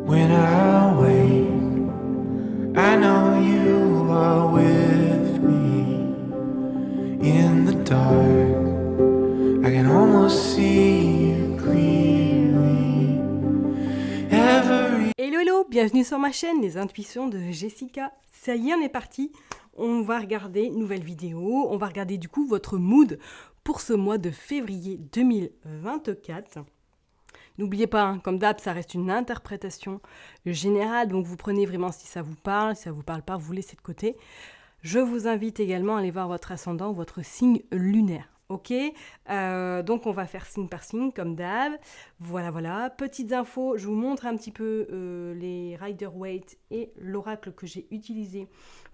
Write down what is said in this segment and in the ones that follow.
When I wake, I know you are with me. In the dark, I can almost see you clearly. Hello hello, bienvenue sur ma chaîne Les Intuitions de Jessica. Ça y est, on est parti. On va regarder une nouvelle vidéo. On va regarder du coup votre mood pour ce mois de février 2024. N'oubliez pas, hein, comme d'hab, ça reste une interprétation générale. Donc vous prenez vraiment si ça vous parle. Si ça vous parle pas, vous laissez de côté. Je vous invite également à aller voir votre ascendant, votre signe lunaire. Ok, donc on va faire signe par signe comme d'hab. Voilà. Petites infos, je vous montre un petit peu les Rider-Waite et l'oracle que j'ai utilisé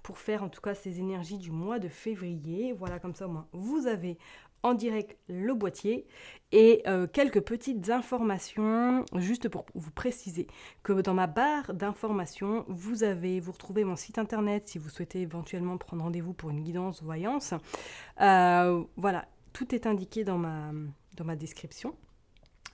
pour faire en tout cas ces énergies du mois de février. Voilà, comme ça au moins vous avez en direct le boîtier et quelques petites informations juste pour vous préciser que dans ma barre d'informations, vous retrouvez mon site internet si vous souhaitez éventuellement prendre rendez-vous pour une guidance voyance. Voilà, tout est indiqué dans ma description.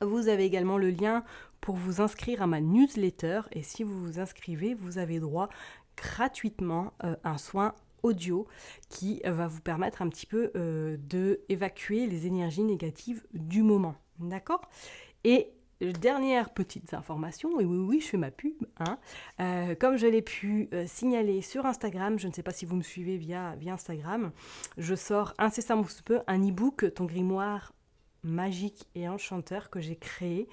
Vous avez également le lien pour vous inscrire à ma newsletter et si vous vous inscrivez, vous avez droit gratuitement à un soin audio qui va vous permettre un petit peu d'évacuer les énergies négatives du moment. D'accord ? Et dernière petite information, et oui, je fais ma pub, hein. Comme je l'ai pu signaler sur Instagram, je ne sais pas si vous me suivez via Instagram, je sors incessamment sous peu un e-book, ton grimoire magique et enchanteur que j'ai créé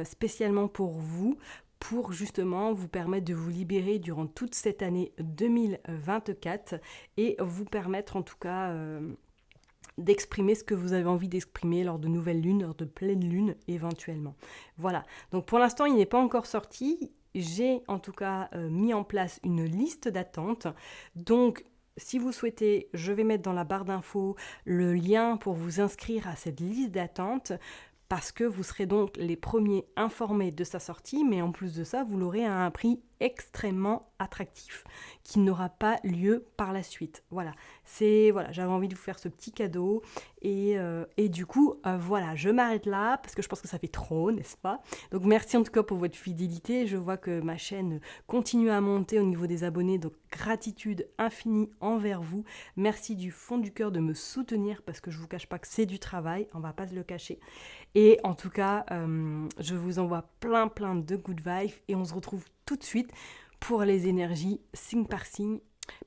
spécialement pour vous, pour justement vous permettre de vous libérer durant toute cette année 2024 et vous permettre en tout cas d'exprimer ce que vous avez envie d'exprimer lors de nouvelles lunes, lors de pleines lunes éventuellement. Voilà, donc pour l'instant il n'est pas encore sorti, j'ai en tout cas mis en place une liste d'attente, donc si vous souhaitez, je vais mettre dans la barre d'infos le lien pour vous inscrire à cette liste d'attente parce que vous serez donc les premiers informés de sa sortie, mais en plus de ça, vous l'aurez à un prix extrêmement attractif qui n'aura pas lieu par la suite. Voilà, j'avais envie de vous faire ce petit cadeau et du coup, voilà, je m'arrête là parce que je pense que ça fait trop, n'est-ce pas ? Donc merci en tout cas pour votre fidélité. Je vois que ma chaîne continue à monter au niveau des abonnés, donc gratitude infinie envers vous. Merci du fond du cœur de me soutenir parce que je vous cache pas que c'est du travail, on va pas se le cacher. Et en tout cas, je vous envoie plein de good vibes et on se retrouve tout de suite pour les énergies signe par signe.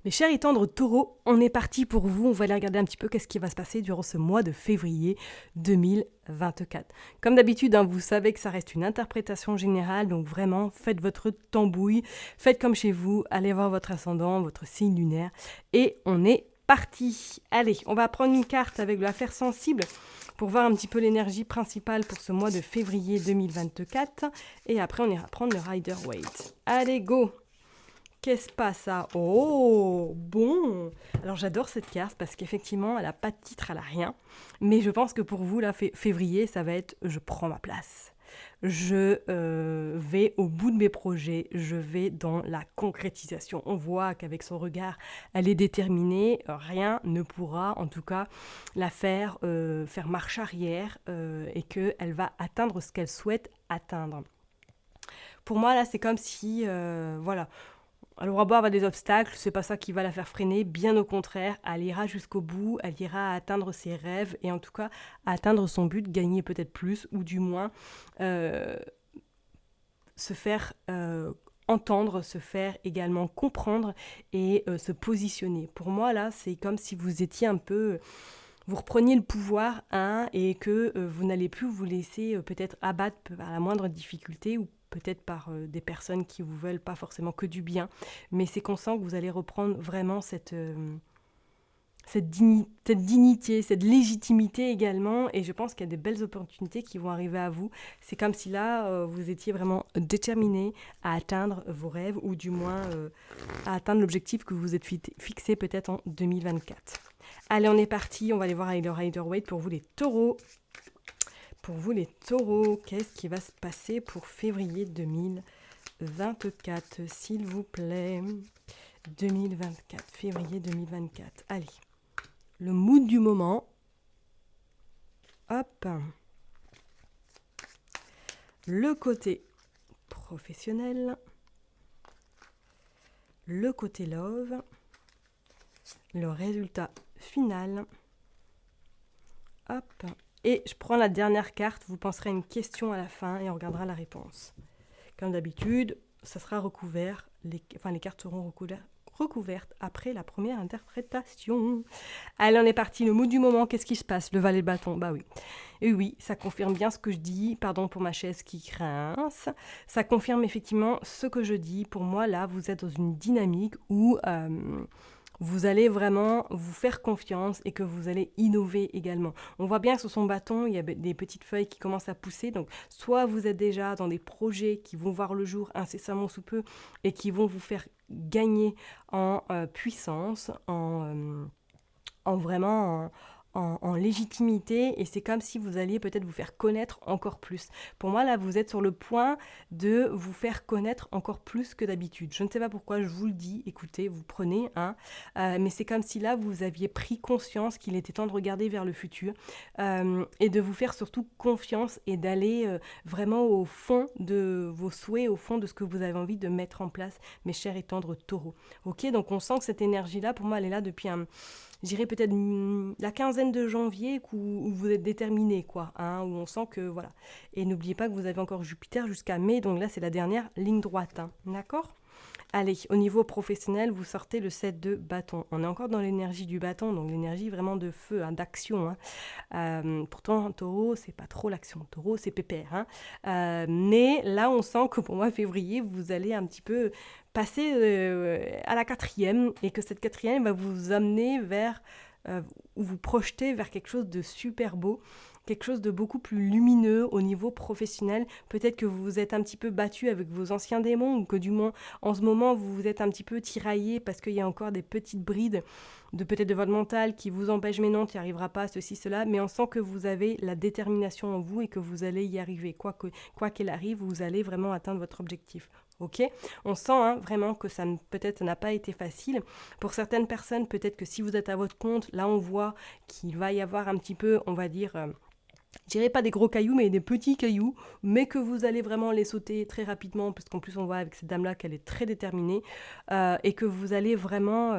Mes chers et tendres taureaux, on est parti pour vous. On va aller regarder un petit peu qu'est-ce qui va se passer durant ce mois de février 2024. Comme d'habitude, hein, vous savez que ça reste une interprétation générale, donc vraiment, faites votre tambouille, faites comme chez vous, allez voir votre ascendant, votre signe lunaire, et on est parti. Allez, on va prendre une carte avec l'affaire sensible pour voir un petit peu l'énergie principale pour ce mois de février 2024. Et après, on ira prendre le Rider-Waite. Allez, go! Qu'est-ce que passe ça ? Oh, bon. Alors j'adore cette carte parce qu'effectivement, elle n'a pas de titre, elle n'a rien. Mais je pense que pour vous, là, février, ça va être « je prends ma place ». Je vais au bout de mes projets, je vais dans la concrétisation. On voit qu'avec son regard, elle est déterminée. Rien ne pourra, en tout cas, la faire marche arrière et qu'elle va atteindre ce qu'elle souhaite atteindre. Pour moi, là, c'est comme si, voilà, elle aura beau avoir des obstacles, c'est pas ça qui va la faire freiner, bien au contraire, elle ira jusqu'au bout, elle ira atteindre ses rêves et en tout cas atteindre son but, gagner peut-être plus ou du moins se faire entendre, se faire également comprendre et se positionner. Pour moi là, c'est comme si vous étiez un peu... Vous repreniez le pouvoir et que vous n'allez plus vous laisser peut-être abattre par la moindre difficulté ou peut-être par des personnes qui vous veulent pas forcément que du bien, mais c'est conscient que vous allez reprendre vraiment cette dignité, cette légitimité également, et je pense qu'il y a des belles opportunités qui vont arriver à vous. C'est comme si là, vous étiez vraiment déterminé à atteindre vos rêves, ou du moins à atteindre l'objectif que vous vous êtes fixé peut-être en 2024. Allez, on est parti, on va aller voir avec le Rider-Waite pour vous les taureaux. Pour vous les taureaux, qu'est-ce qui va se passer pour février 2024, s'il vous plaît ? 2024, février 2024. Allez, le mood du moment. Hop. Le côté professionnel, le côté love, le résultat final. Hop. Et je prends la dernière carte, vous penserez à une question à la fin et on regardera la réponse. Comme d'habitude, ça sera recouvert, les cartes seront recouvertes après la première interprétation. Allez, on est parti, le mot du moment, qu'est-ce qui se passe? Le valet de bâton, bah oui. Et oui, ça confirme bien ce que je dis, pardon pour ma chaise qui grince. Ça confirme effectivement ce que je dis. Pour moi, là, vous êtes dans une dynamique où vous allez vraiment vous faire confiance et que vous allez innover également. On voit bien que sur son bâton, il y a des petites feuilles qui commencent à pousser. Donc, soit vous êtes déjà dans des projets qui vont voir le jour incessamment sous peu et qui vont vous faire gagner en puissance, en légitimité, et c'est comme si vous alliez peut-être vous faire connaître encore plus. Pour moi, là, vous êtes sur le point de vous faire connaître encore plus que d'habitude. Je ne sais pas pourquoi je vous le dis, écoutez, vous prenez, mais c'est comme si là, vous aviez pris conscience qu'il était temps de regarder vers le futur et de vous faire surtout confiance et d'aller vraiment au fond de vos souhaits, au fond de ce que vous avez envie de mettre en place, mes chers et tendres taureaux. Ok, donc on sent que cette énergie-là, pour moi, elle est là depuis j'irais peut-être la quinzaine de janvier où vous êtes déterminé, quoi, où on sent que, voilà. Et n'oubliez pas que vous avez encore Jupiter jusqu'à mai, donc là, c'est la dernière ligne droite, d'accord ? Allez, au niveau professionnel, vous sortez le 7 de bâton. On est encore dans l'énergie du bâton, donc l'énergie vraiment de feu, d'action. Pourtant, taureau, c'est pas trop l'action. Taureau, c'est pépère. Mais là, on sent que pour moi, février, vous allez un petit peu passer à la 4e et que cette 4e va vous amener vers, ou vous projeter vers quelque chose de super beau, quelque chose de beaucoup plus lumineux au niveau professionnel. Peut-être que vous vous êtes un petit peu battu avec vos anciens démons ou que du moins en ce moment vous vous êtes un petit peu tiraillé parce qu'il y a encore des petites brides de peut-être de votre mental qui vous empêchent, mais non, tu n'y arriveras pas, ceci, cela, mais on sent que vous avez la détermination en vous et que vous allez y arriver. Quoi qu'il arrive, vous allez vraiment atteindre votre objectif. Ok, on sent vraiment que ça peut-être n'a pas été facile. Pour certaines personnes, peut-être que si vous êtes à votre compte, là on voit qu'il va y avoir un petit peu, on va dire, je dirais pas des gros cailloux, mais des petits cailloux, mais que vous allez vraiment les sauter très rapidement, parce qu'en plus on voit avec cette dame-là qu'elle est très déterminée, et que vous allez vraiment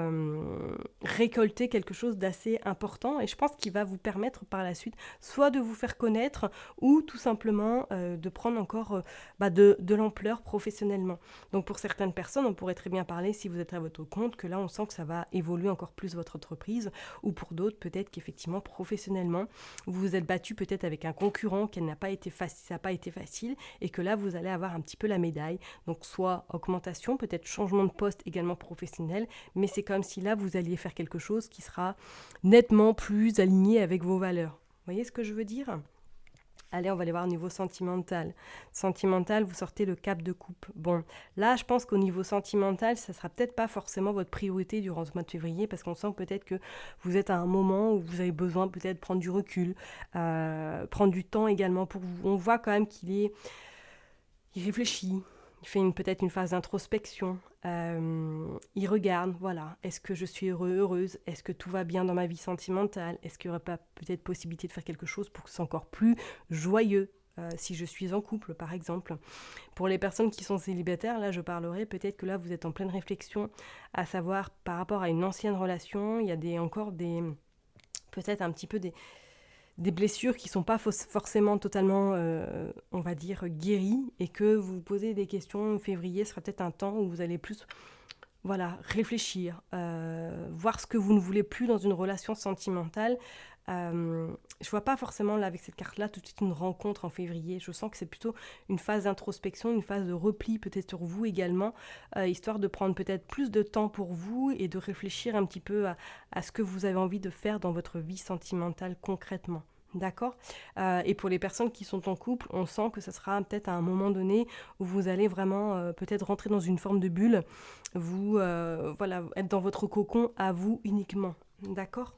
récolter quelque chose d'assez important, et je pense qu'il va vous permettre par la suite, soit de vous faire connaître, ou tout simplement de prendre encore de l'ampleur professionnellement. Donc pour certaines personnes, on pourrait très bien parler, si vous êtes à votre compte, que là on sent que ça va évoluer encore plus votre entreprise, ou pour d'autres, peut-être qu'effectivement professionnellement, vous vous êtes battu peut-être avec un concurrent qui n'a pas été facile, ça n'a pas été facile, et que là vous allez avoir un petit peu la médaille. Donc soit augmentation, peut-être changement de poste également professionnel, mais c'est comme si là vous alliez faire quelque chose qui sera nettement plus aligné avec vos valeurs. Vous voyez ce que je veux dire ? Allez, on va aller voir au niveau sentimental. Sentimental, vous sortez le cap de coupe. Bon, là, je pense qu'au niveau sentimental, ça ne sera peut-être pas forcément votre priorité durant ce mois de février, parce qu'on sent peut-être que vous êtes à un moment où vous avez besoin peut-être de prendre du recul, prendre du temps également pour vous. On voit quand même il réfléchit, il fait peut-être une phase d'introspection, il regarde, voilà, est-ce que je suis heureuse, est-ce que tout va bien dans ma vie sentimentale, est-ce qu'il n'y aurait pas peut-être possibilité de faire quelque chose pour que ce soit encore plus joyeux, si je suis en couple par exemple. Pour les personnes qui sont célibataires, là je parlerai peut-être que là vous êtes en pleine réflexion, à savoir par rapport à une ancienne relation, il y a encore peut-être un petit peu des blessures qui ne sont pas forcément totalement, on va dire, guéries, et que vous vous posez des questions. Février sera peut-être un temps où vous allez plus réfléchir, voir ce que vous ne voulez plus dans une relation sentimentale. Je vois pas forcément là avec cette carte-là tout de suite une rencontre en février. Je sens que c'est plutôt une phase d'introspection, une phase de repli peut-être sur vous également, histoire de prendre peut-être plus de temps pour vous et de réfléchir un petit peu à ce que vous avez envie de faire dans votre vie sentimentale concrètement. D'accord ? Et pour les personnes qui sont en couple, on sent que ça sera peut-être à un moment donné où vous allez vraiment peut-être rentrer dans une forme de bulle, vous être dans votre cocon à vous uniquement. D'accord ?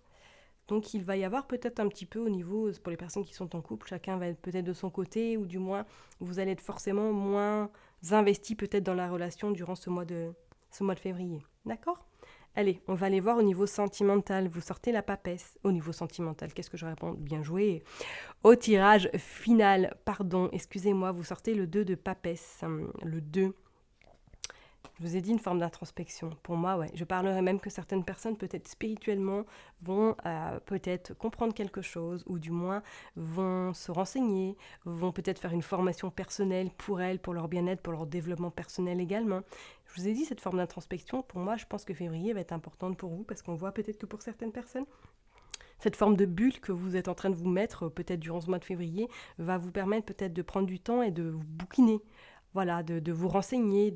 Donc il va y avoir peut-être un petit peu au niveau, pour les personnes qui sont en couple, chacun va être peut-être de son côté, ou du moins vous allez être forcément moins investi peut-être dans la relation durant ce mois de février. D'accord ? Allez, on va aller voir au niveau sentimental. Vous sortez la papesse. Au niveau sentimental, qu'est-ce que je réponds? Bien joué. Au tirage final, pardon, excusez-moi, vous sortez le 2 de papesse. Le 2. Je vous ai dit une forme d'introspection. Pour moi, ouais. Je parlerai même que certaines personnes, peut-être spirituellement, vont peut-être comprendre quelque chose, ou du moins vont se renseigner, vont peut-être faire une formation personnelle pour elles, pour leur bien-être, pour leur développement personnel également. Je vous ai dit, cette forme d'introspection, pour moi, je pense que février va être importante pour vous, parce qu'on voit peut-être que pour certaines personnes, cette forme de bulle que vous êtes en train de vous mettre, peut-être durant ce mois de février, va vous permettre peut-être de prendre du temps et de vous bouquiner. Voilà, de vous renseigner,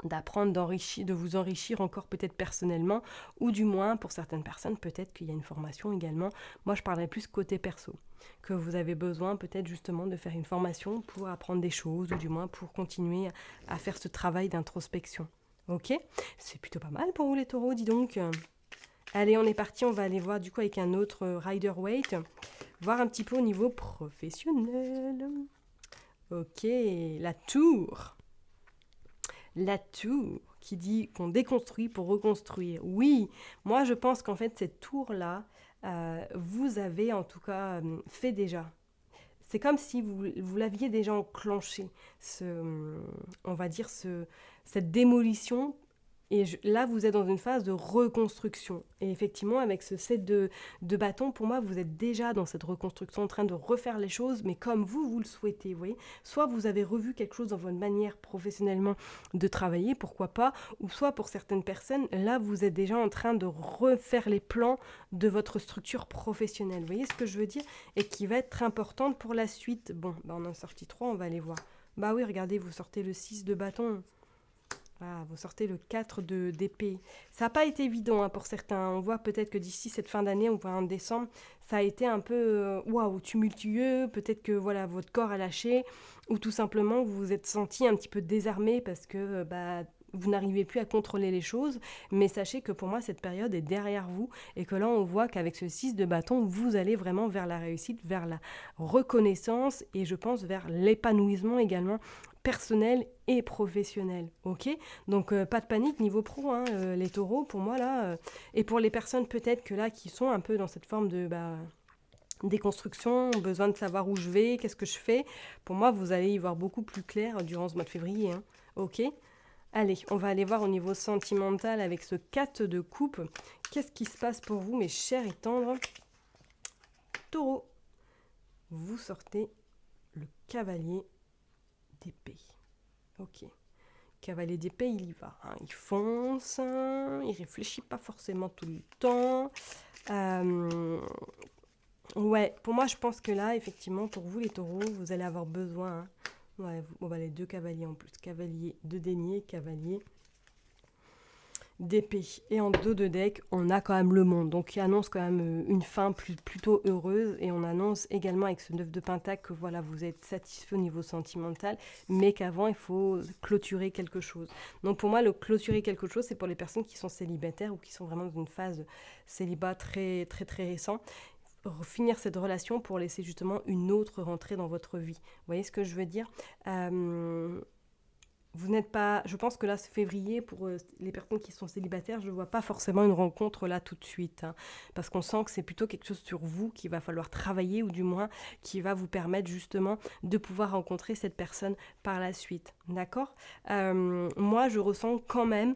d'apprendre, de vous enrichir encore peut-être personnellement, ou du moins pour certaines personnes peut-être qu'il y a une formation également. Moi je parlerais plus côté perso, que vous avez besoin peut-être justement de faire une formation pour apprendre des choses, ou du moins pour continuer à faire ce travail d'introspection. Ok? C'est plutôt pas mal pour vous les taureaux, dis donc. Allez, on est parti, on va aller voir du coup avec un autre Rider-Waite, voir un petit peu au niveau professionnel. Ok, la tour. La tour qui dit qu'on déconstruit pour reconstruire. Oui, moi je pense qu'en fait cette tour-là, vous avez en tout cas fait déjà. C'est comme si vous l'aviez déjà enclenché, on va dire cette démolition. Et là, vous êtes dans une phase de reconstruction. Et effectivement, avec ce set de bâtons, pour moi, vous êtes déjà dans cette reconstruction, en train de refaire les choses, mais comme vous le souhaitez, vous voyez. Soit vous avez revu quelque chose dans votre manière professionnellement de travailler, pourquoi pas, ou soit pour certaines personnes, là, vous êtes déjà en train de refaire les plans de votre structure professionnelle. Vous voyez ce que je veux dire? Et qui va être importante pour la suite. Bon, on en a sorti 3, on va aller voir. Bah oui, regardez, vous sortez le 6 de bâton. Ah, vous sortez le 4 d'épée. Ça n'a pas été évident pour certains. On voit peut-être que d'ici cette fin d'année, on voit en décembre, ça a été un peu tumultueux. Peut-être que voilà, votre corps a lâché, ou tout simplement vous vous êtes senti un petit peu désarmé parce que vous n'arrivez plus à contrôler les choses. Mais sachez que pour moi, cette période est derrière vous, et que là, on voit qu'avec ce 6 de bâton, vous allez vraiment vers la réussite, vers la reconnaissance, et je pense vers l'épanouissement également personnel et professionnel, ok? Donc pas de panique niveau pro, les taureaux, pour moi là, et pour les personnes peut-être que là qui sont un peu dans cette forme de déconstruction, besoin de savoir où je vais, qu'est-ce que je fais, pour moi vous allez y voir beaucoup plus clair durant ce mois de février, ok? Allez, on va aller voir au niveau sentimental avec ce 4 de coupe, qu'est-ce qui se passe pour vous mes chers et tendres taureaux? Vous sortez le cavalier d'épée. Ok. Cavalier d'épée, il y va. Il fonce, il réfléchit pas forcément tout le temps. Ouais, pour moi, je pense que là, effectivement, pour vous les taureaux, vous allez avoir besoin. Les 2 cavaliers en plus. Cavalier de denier, cavalier d'épée. Et en dos de deck, on a quand même le monde. Donc, il annonce quand même une fin plutôt heureuse. Et on annonce également avec ce 9 de pentacle que voilà, vous êtes satisfait au niveau sentimental, mais qu'avant, il faut clôturer quelque chose. Donc, pour moi, le clôturer quelque chose, c'est pour les personnes qui sont célibataires ou qui sont vraiment dans une phase célibat très, très, très récent. Finir cette relation pour laisser justement une autre rentrer dans votre vie. Vous voyez ce que je veux dire? Vous n'êtes pas... Je pense que là, ce février, pour les personnes qui sont célibataires, je ne vois pas forcément une rencontre là tout de suite. Parce qu'on sent que c'est plutôt quelque chose sur vous qu'il va falloir travailler, ou du moins qui va vous permettre justement de pouvoir rencontrer cette personne par la suite. D'accord? Moi, je ressens quand même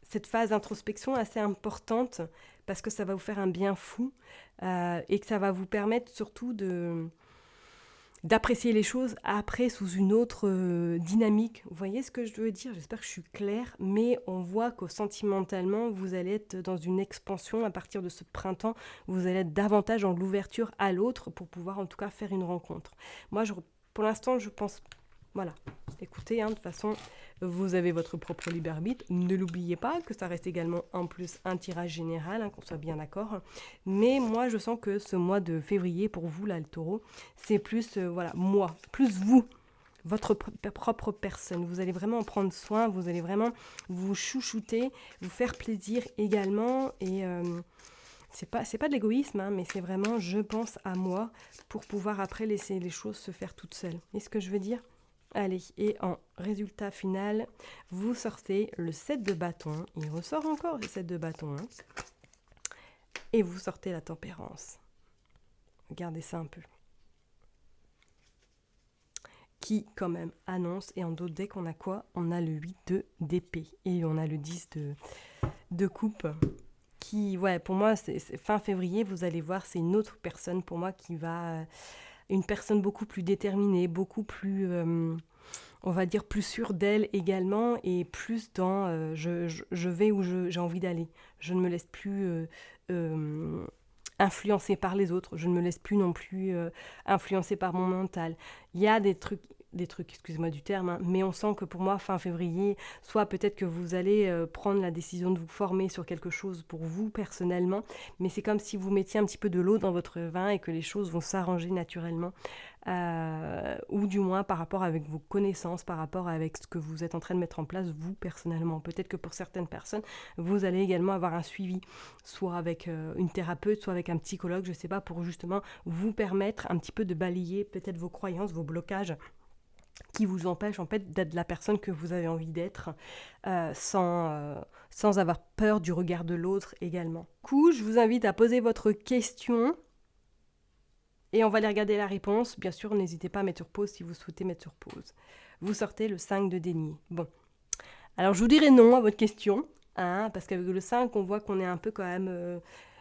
cette phase d'introspection assez importante, parce que ça va vous faire un bien fou et que ça va vous permettre surtout d'apprécier les choses après sous une autre dynamique. Vous voyez ce que je veux dire? J'espère que je suis claire, mais on voit que sentimentalement, vous allez être dans une expansion à partir de ce printemps. Vous allez être davantage dans l'ouverture à l'autre pour pouvoir en tout cas faire une rencontre. Moi, pour l'instant, je pense... Voilà, écoutez, de toute façon, vous avez votre propre libre arbitre. Ne l'oubliez pas que ça reste également en plus un tirage général, qu'on soit bien d'accord. Mais moi, je sens que ce mois de février, pour vous, là, le taureau, c'est plus, moi, plus vous, votre propre personne. Vous allez vraiment en prendre soin, vous allez vraiment vous chouchouter, vous faire plaisir également. Et c'est pas de l'égoïsme, mais c'est vraiment, je pense à moi, pour pouvoir après laisser les choses se faire toutes seules. Est-ce que je veux dire ? Allez, et en résultat final, vous sortez le 7 de bâton. Il ressort encore le 7 de bâton. Hein. Et vous sortez la tempérance. Regardez ça un peu. Qui, quand même, annonce, et en d'autres decks, on a quoi? On a le 8 d'épée. Et on a le 10 de coupe. Qui, ouais, pour moi, c'est fin février, vous allez voir, c'est une autre personne, pour moi, qui va... une personne beaucoup plus déterminée, beaucoup plus... on va dire plus sûre d'elle également, et plus dans je vais où j'ai envie d'aller. Je ne me laisse plus influencée par les autres, je ne me laisse plus non plus influencer par mon mental. Il y a des trucs, excusez-moi du terme, hein, mais on sent que pour moi, fin février, soit peut-être que vous allez prendre la décision de vous former sur quelque chose pour vous personnellement, mais c'est comme si vous mettiez un petit peu de l'eau dans votre vin et que les choses vont s'arranger naturellement, ou du moins par rapport avec vos connaissances, par rapport avec ce que vous êtes en train de mettre en place, vous personnellement. Peut-être que pour certaines personnes, vous allez également avoir un suivi, soit avec une thérapeute, soit avec un psychologue, je ne sais pas, pour justement vous permettre un petit peu de balayer peut-être vos croyances, vos blocages, qui vous empêche en fait d'être la personne que vous avez envie d'être, sans avoir peur du regard de l'autre également. Du coup, je vous invite à poser votre question et on va aller regarder la réponse. Bien sûr, n'hésitez pas à mettre sur pause si vous souhaitez mettre sur pause. Vous sortez le 5 de denier. Bon, alors je vous dirai non à votre question, hein, parce qu'avec le 5, on voit qu'on est un peu quand même...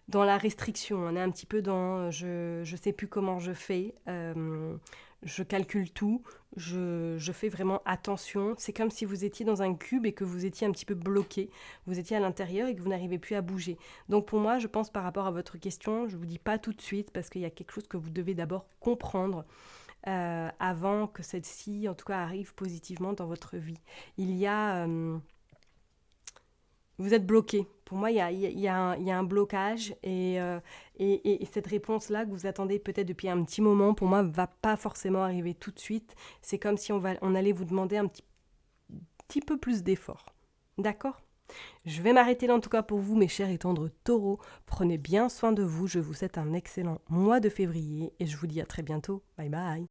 dans la restriction, on est un petit peu dans je sais plus comment je fais, je calcule tout, je fais vraiment attention. C'est comme si vous étiez dans un cube et que vous étiez un petit peu bloqué, vous étiez à l'intérieur et que vous n'arrivez plus à bouger. Donc pour moi, je pense par rapport à votre question, je ne vous dis pas tout de suite parce qu'il y a quelque chose que vous devez d'abord comprendre avant que celle-ci, en tout cas, arrive positivement dans votre vie. Il y a... vous êtes bloqué. Pour moi, il y a un blocage et cette réponse-là que vous attendez peut-être depuis un petit moment, pour moi, ne va pas forcément arriver tout de suite. C'est comme si on allait vous demander un petit peu plus d'effort. D'accord ? Je vais m'arrêter là en tout cas pour vous, mes chers et tendres taureaux. Prenez bien soin de vous. Je vous souhaite un excellent mois de février et je vous dis à très bientôt. Bye bye.